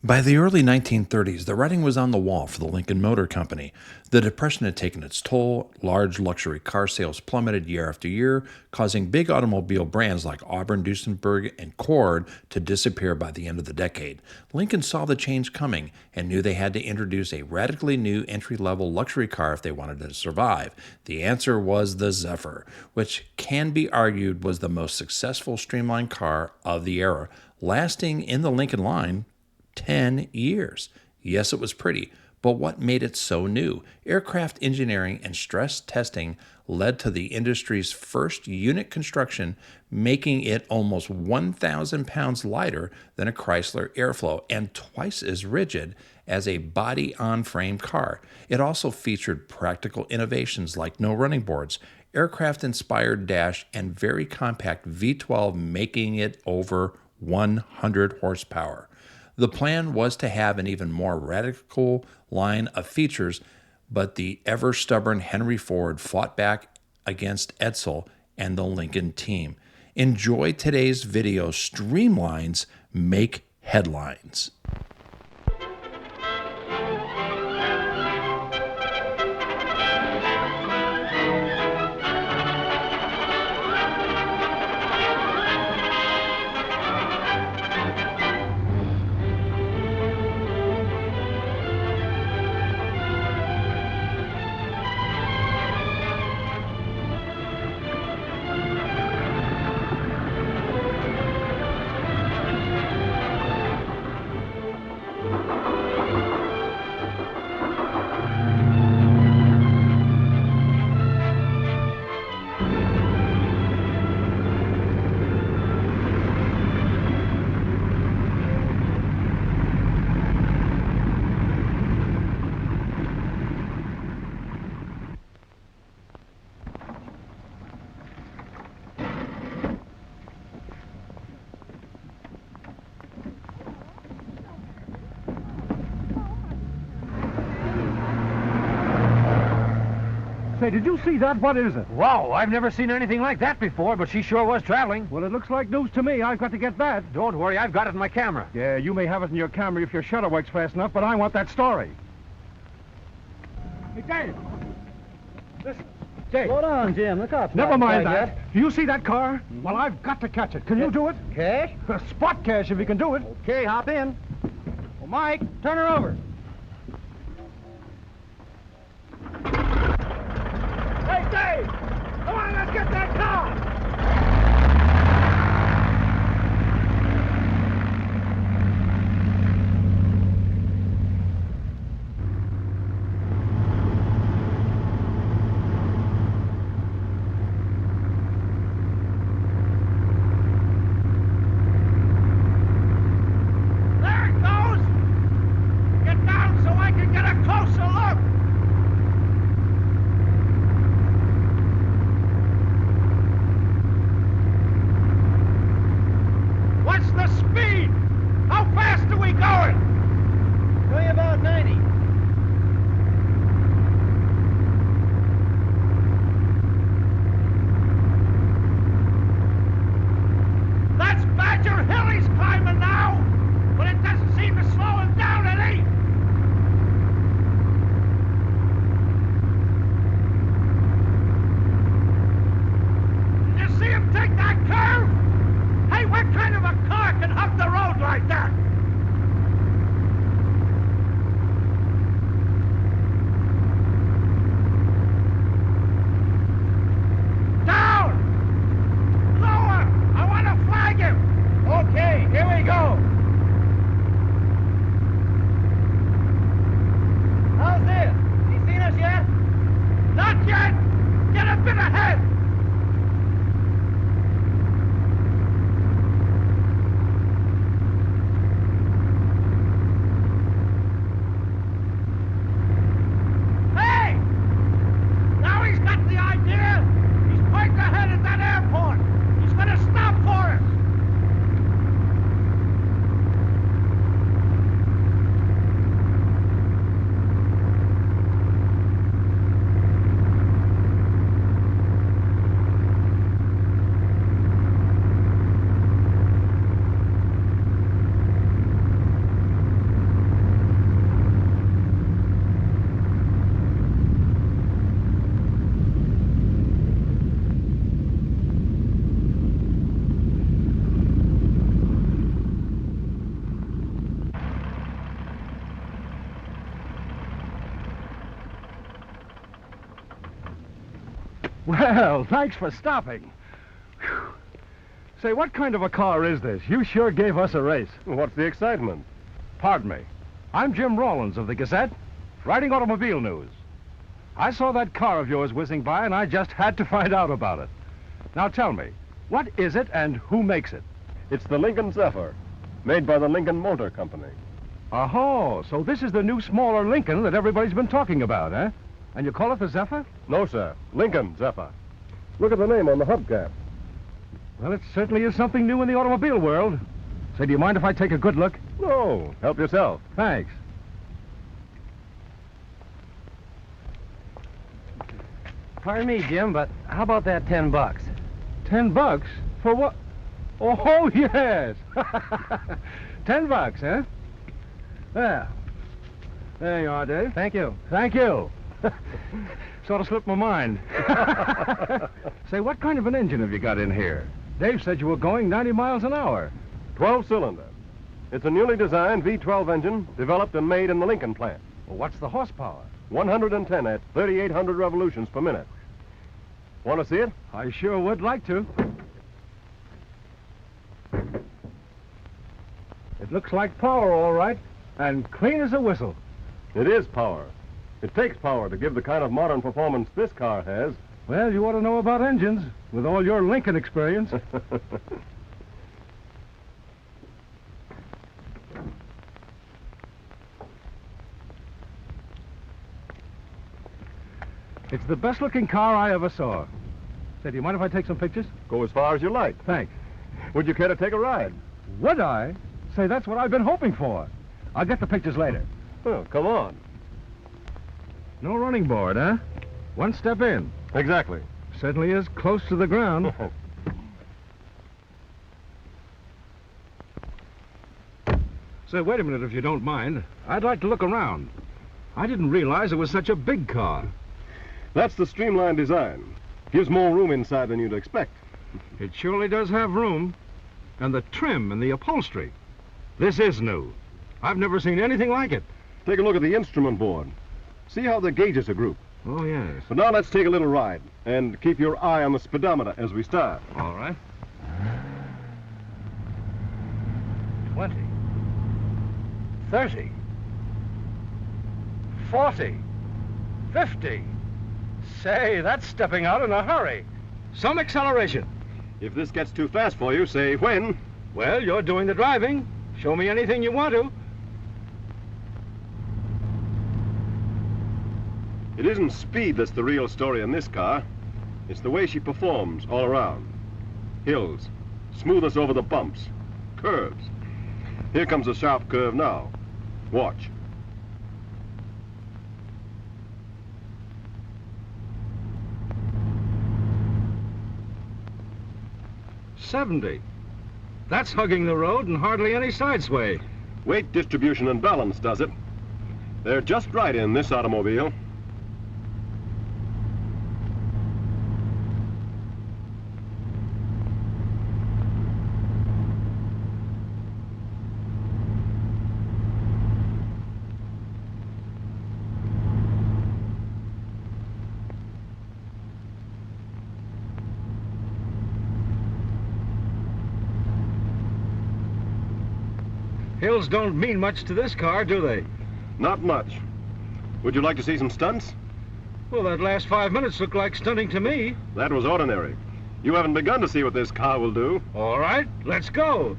By the early 1930s, the writing was on the wall for the Lincoln Motor Company. The Depression had taken its toll. Large luxury car sales plummeted year after year, causing big automobile brands like Auburn, Duesenberg, and Cord to disappear by the end of the decade. Lincoln saw the change coming and knew they had to introduce a radically new entry-level luxury car if they wanted to survive. The answer was the Zephyr, which can be argued was the most successful streamlined car of the era, lasting in the Lincoln line 10 years. Yes, it was pretty, but what made it so new? Aircraft engineering and stress testing led to the industry's first unit construction, making it almost 1,000 pounds lighter than a Chrysler Airflow and twice as rigid as a body-on-frame car. It also featured practical innovations like no running boards, aircraft-inspired dash, and very compact V12, making it over 100 horsepower. The plan was to have an even more radical line of features, but the ever-stubborn Henry Ford fought back against Edsel and the Lincoln team. Enjoy today's video, Streamlines Make Headlines. Say, did you see that? What is it? Wow, I've never seen anything like that before, but she sure was traveling. Well, it looks like news to me. I've got to get that. Don't worry, I've got it in my camera. Yeah, you may have it in your camera if your shutter works fast enough, but I want that story. Hey, Dave! Listen. Dave. Hold on, Jim. The cops. Never mind not that. yet. Do you see that car? Mm-hmm. Well, I've got to catch it. Can you do it? Cash? Spot cash if you can do it. Okay, hop in. Well, Mike, turn her over. Hey, Dave! Come on, let's get that car! There it goes! Get down so I can get a closer look! Well, thanks for stopping. Whew. Say, what kind of a car is this? You sure gave us a race. What's the excitement? Pardon me. I'm Jim Rawlins of the Gazette, writing automobile news. I saw that car of yours whizzing by, and I just had to find out about it. Now tell me, what is it and who makes it? It's the Lincoln Zephyr, made by the Lincoln Motor Company. Oh, so this is the new smaller Lincoln that everybody's been talking about, eh? And you call it the Zephyr? No, sir. Lincoln Zephyr. Look at the name on the hubcap. Well, it certainly is something new in the automobile world. Say, do you mind if I take a good look? No, help yourself. Thanks. Pardon me, Jim, but how about that $10? $10? For what? Oh, yes. $10, huh? There. There you are, Dave. Thank you. Thank you. Sort of slipped my mind. Say, what kind of an engine have you got in here? Dave said you were going 90 miles an hour. 12-cylinder. It's a newly designed V12 engine developed and made in the Lincoln plant. Well, what's the horsepower? 110 at 3,800 revolutions per minute. Want to see it? I sure would like to. It looks like power, all right, and clean as a whistle. It is power. It takes power to give the kind of modern performance this car has. Well, you ought to know about engines, with all your Lincoln experience. It's the best-looking car I ever saw. Say, do you mind if I take some pictures? Go as far as you like. Thanks. Would you care to take a ride? Would I? Say, that's what I've been hoping for. I'll get the pictures later. Well, come on. No running board, huh? One step in. Exactly. Certainly is close to the ground. Say, wait a minute if you don't mind. I'd like to look around. I didn't realize it was such a big car. That's the streamlined design. Gives more room inside than you'd expect. It surely does have room. And the trim and the upholstery. This is new. I've never seen anything like it. Take a look at the instrument board. See how the gauges are grouped. Oh, yes. But now let's take a little ride. And keep your eye on the speedometer as we start. All right. 20. 30. 40. 50. Say, that's stepping out in a hurry. Some acceleration. If this gets too fast for you, say when. Well, you're doing the driving. Show me anything you want to. It isn't speed that's the real story in this car. It's the way she performs all around. Hills, smoothness over the bumps, curves. Here comes a sharp curve now. Watch. $70. That's hugging the road and hardly any side sway. Weight distribution and balance does it. They're just right in this automobile. Hills don't mean much to this car, do they? Not much. Would you like to see some stunts? Well, that last 5 minutes looked like stunning to me. That was ordinary. You haven't begun to see what this car will do. All right, let's go.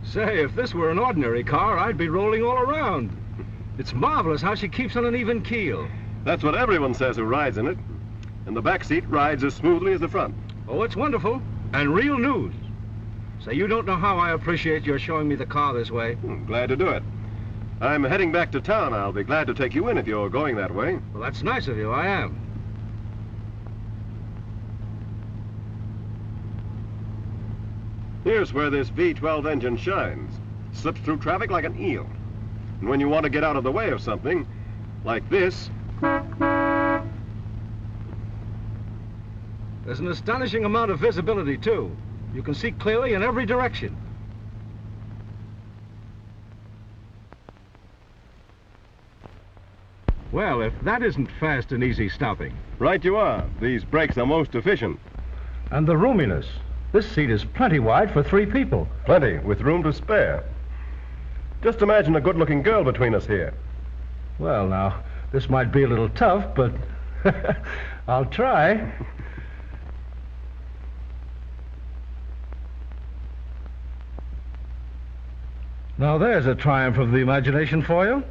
Say, if this were an ordinary car, I'd be rolling all around. It's marvelous how she keeps on an even keel. That's what everyone says who rides in it. And the back seat rides as smoothly as the front. Oh, it's wonderful. And real news. Say, you don't know how I appreciate your showing me the car this way. Glad to do it. I'm heading back to town. I'll be glad to take you in if you're going that way. Well, that's nice of you. I am. Here's where this V12 engine shines. Slips through traffic like an eel. And when you want to get out of the way of something, like this, There's an astonishing amount of visibility, too. You can see clearly in every direction. Well, if that isn't fast and easy stopping. right you are. These brakes are most efficient. And the roominess. This seat is plenty wide for 3 people. Plenty, with room to spare. Just imagine a good-looking girl between us here. Well, now, this might be a little tough, but I'll try. Now, there's a triumph of the imagination for you.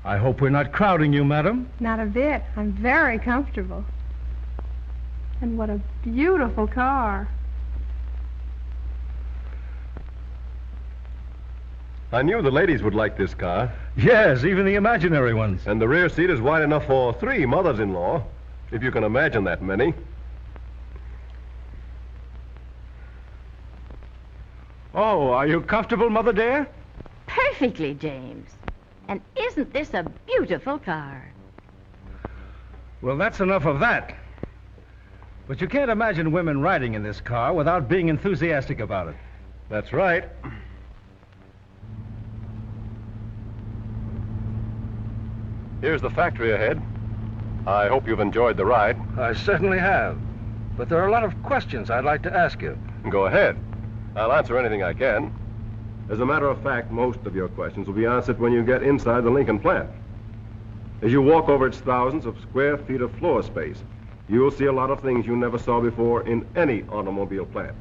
I hope we're not crowding you, madam. Not a bit. I'm very comfortable. And what a beautiful car. I knew the ladies would like this car. Yes, even the imaginary ones. And the rear seat is wide enough for 3 mothers-in-law, if you can imagine that many. Oh, are you comfortable, Mother dear? Perfectly, James. And isn't this a beautiful car? Well, that's enough of that. But you can't imagine women riding in this car without being enthusiastic about it. That's right. Here's the factory ahead. I hope you've enjoyed the ride. I certainly have. But there are a lot of questions I'd like to ask you. Go ahead. I'll answer anything I can. As a matter of fact, most of your questions will be answered when you get inside the Lincoln plant. As you walk over its thousands of square feet of floor space, you'll see a lot of things you never saw before in any automobile plant.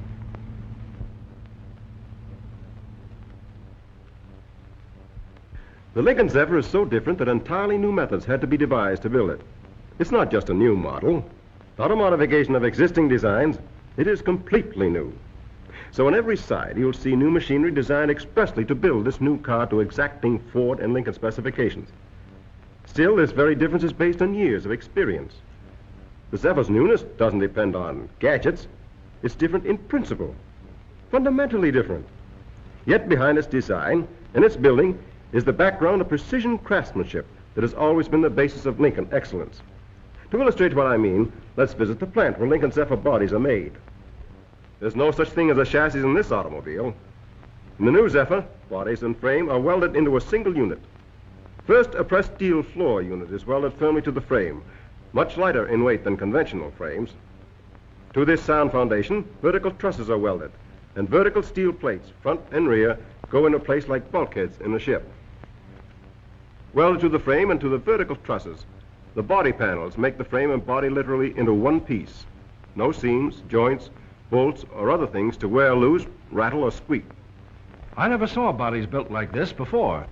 The Lincoln Zephyr is so different that entirely new methods had to be devised to build it. It's not just a new model, not a modification of existing designs. It is completely new. So on every side, you'll see new machinery designed expressly to build this new car to exacting Ford and Lincoln specifications. Still, this very difference is based on years of experience. The Zephyr's newness doesn't depend on gadgets. It's different in principle, fundamentally different. Yet behind its design and its building is the background of precision craftsmanship that has always been the basis of Lincoln excellence. To illustrate what I mean, let's visit the plant where Lincoln Zephyr bodies are made. There's no such thing as a chassis in this automobile. In the new Zephyr, bodies and frame are welded into a single unit. First, a pressed steel floor unit is welded firmly to the frame, much lighter in weight than conventional frames. To this sound foundation, vertical trusses are welded, and vertical steel plates, front and rear, go into place like bulkheads in a ship. Welded to the frame and to the vertical trusses, the body panels make the frame and body literally into one piece. No seams, joints, bolts, or other things to wear loose, rattle, or squeak. I never saw bodies built like this before.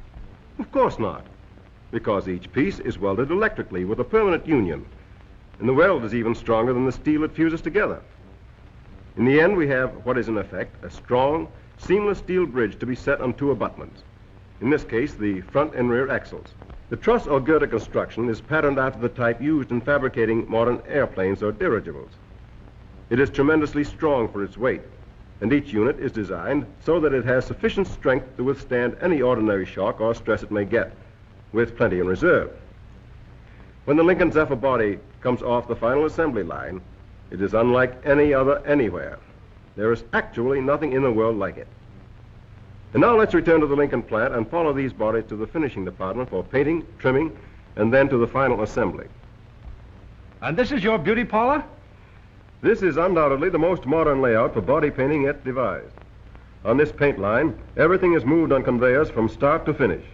Of course not, because each piece is welded electrically with a permanent union, and the weld is even stronger than the steel it fuses together. In the end, we have what is in effect a strong, seamless steel bridge to be set on 2 abutments. In this case, the front and rear axles. The truss or girder construction is patterned after the type used in fabricating modern airplanes or dirigibles. It is tremendously strong for its weight, and each unit is designed so that it has sufficient strength to withstand any ordinary shock or stress it may get, with plenty in reserve. When the Lincoln Zephyr body comes off the final assembly line, it is unlike any other anywhere. There is actually nothing in the world like it. And now let's return to the Lincoln plant and follow these bodies to the finishing department for painting, trimming, and then to the final assembly. And this is your beauty parlor? This is undoubtedly the most modern layout for body painting yet devised. On this paint line, everything is moved on conveyors from start to finish.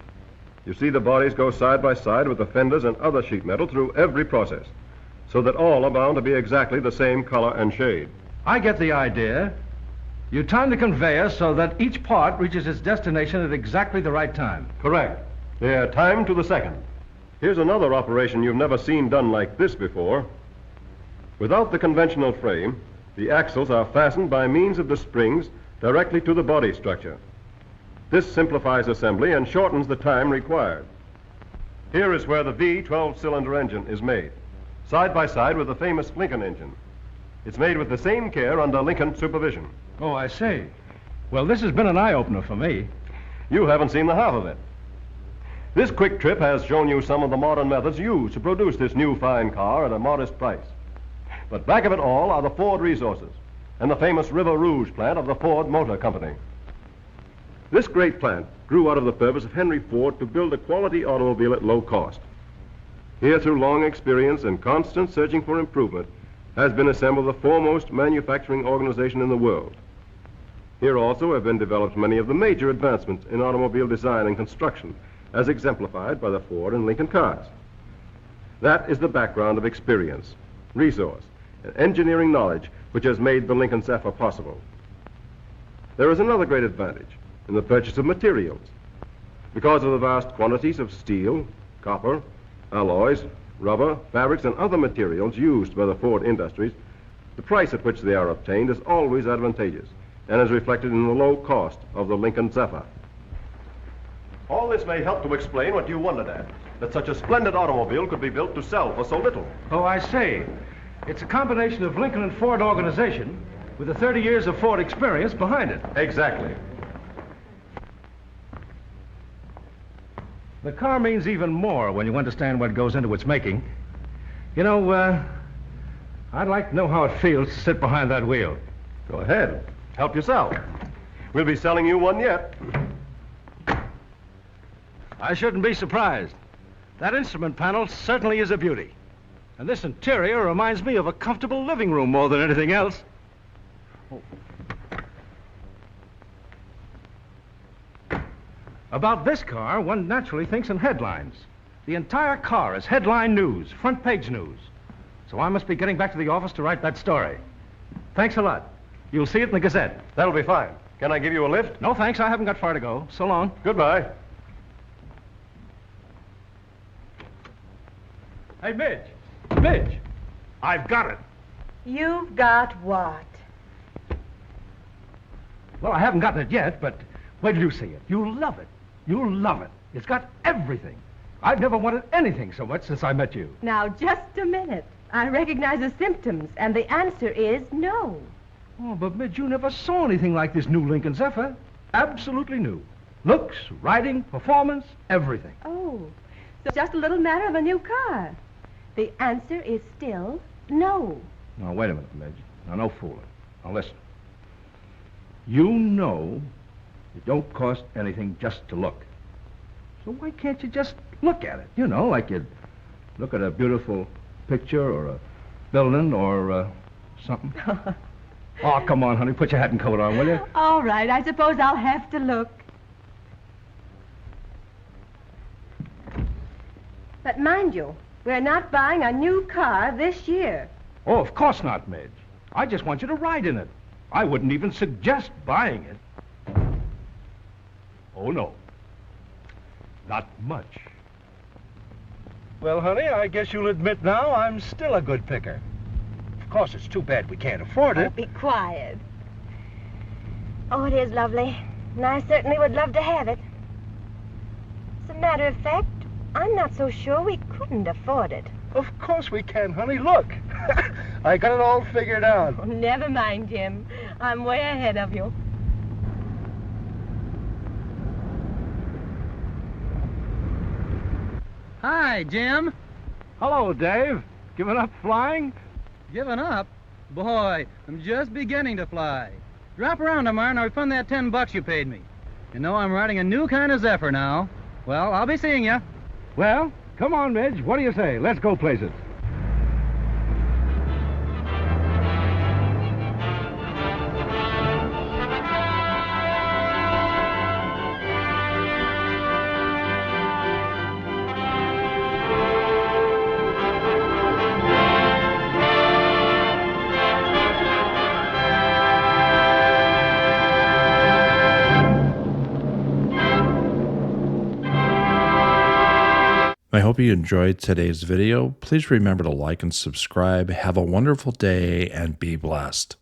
You see the bodies go side by side with the fenders and other sheet metal through every process, so that all are bound to be exactly the same color and shade. I get the idea. You time the conveyor so that each part reaches its destination at exactly the right time. Correct. They're timed to the second. Here's another operation you've never seen done like this before. Without the conventional frame, the axles are fastened by means of the springs directly to the body structure. This simplifies assembly and shortens the time required. Here is where the V12 cylinder engine is made, side by side with the famous Lincoln engine. It's made with the same care under Lincoln supervision. Oh, I see. Well, this has been an eye-opener for me. You haven't seen the half of it. This quick trip has shown you some of the modern methods used to produce this new fine car at a modest price. But back of it all are the Ford resources and the famous River Rouge plant of the Ford Motor Company. This great plant grew out of the purpose of Henry Ford to build a quality automobile at low cost. Here, through long experience and constant searching for improvement, has been assembled the foremost manufacturing organization in the world. Here also have been developed many of the major advancements in automobile design and construction, as exemplified by the Ford and Lincoln cars. That is the background of experience, resource, and engineering knowledge which has made the Lincoln Zephyr possible. There is another great advantage in the purchase of materials. Because of the vast quantities of steel, copper, alloys, rubber, fabrics, and other materials used by the Ford industries, the price at which they are obtained is always advantageous and is reflected in the low cost of the Lincoln Zephyr. All this may help to explain what you wondered at, that such a splendid automobile could be built to sell for so little. Oh, I see. It's a combination of Lincoln and Ford organization with the 30 years of Ford experience behind it. Exactly. The car means even more when you understand what goes into its making. You know, I'd like to know how it feels to sit behind that wheel. Go ahead. Help yourself. We'll be selling you one yet. I shouldn't be surprised. That instrument panel certainly is a beauty. And this interior reminds me of a comfortable living room more than anything else. Oh. About this car, one naturally thinks in headlines. The entire car is headline news, front page news. So I must be getting back to the office to write that story. Thanks a lot. You'll see it in the Gazette. That'll be fine. Can I give you a lift? No, thanks. I haven't got far to go. So long. Goodbye. Hey, Midge. Midge. I've got it. You've got what? Well, I haven't gotten it yet, but wait till you see it. You'll love it. You'll love it. It's got everything. I've never wanted anything so much since I met you. Now, just a minute. I recognize the symptoms, and the answer is no. Oh, but Midge, you never saw anything like this new Lincoln Zephyr. Absolutely new. Looks, riding, performance, everything. Oh, so it's just a little matter of a new car. The answer is still no. Now, wait a minute, Midge. Now, no fooling. Now, listen. You know it don't cost anything just to look. So why can't you just look at it? You know, like you'd look at a beautiful picture or a building or something. Oh, come on, honey. Put your hat and coat on, will you? All right, I suppose I'll have to look. But mind you, we're not buying a new car this year. Oh, of course not, Midge. I just want you to ride in it. I wouldn't even suggest buying it. Oh, no. Not much. Well, honey, I guess you'll admit now I'm still a good picker. Of course, it's too bad we can't afford it. Oh, be quiet. Oh, it is lovely. And I certainly would love to have it. As a matter of fact, I'm not so sure we couldn't afford it. Of course we can, honey. Look. I got it all figured out. Oh, never mind, Jim. I'm way ahead of you. Hi, Jim. Hello, Dave. Giving up flying? Giving up? Boy, I'm just beginning to fly. Drop around tomorrow and I'll refund that $10 you paid me. You know I'm riding a new kind of Zephyr now. Well, I'll be seeing you. Well, come on, Midge. What do you say? Let's go places. I hope you enjoyed today's video. Please remember to like and subscribe. Have a wonderful day and be blessed.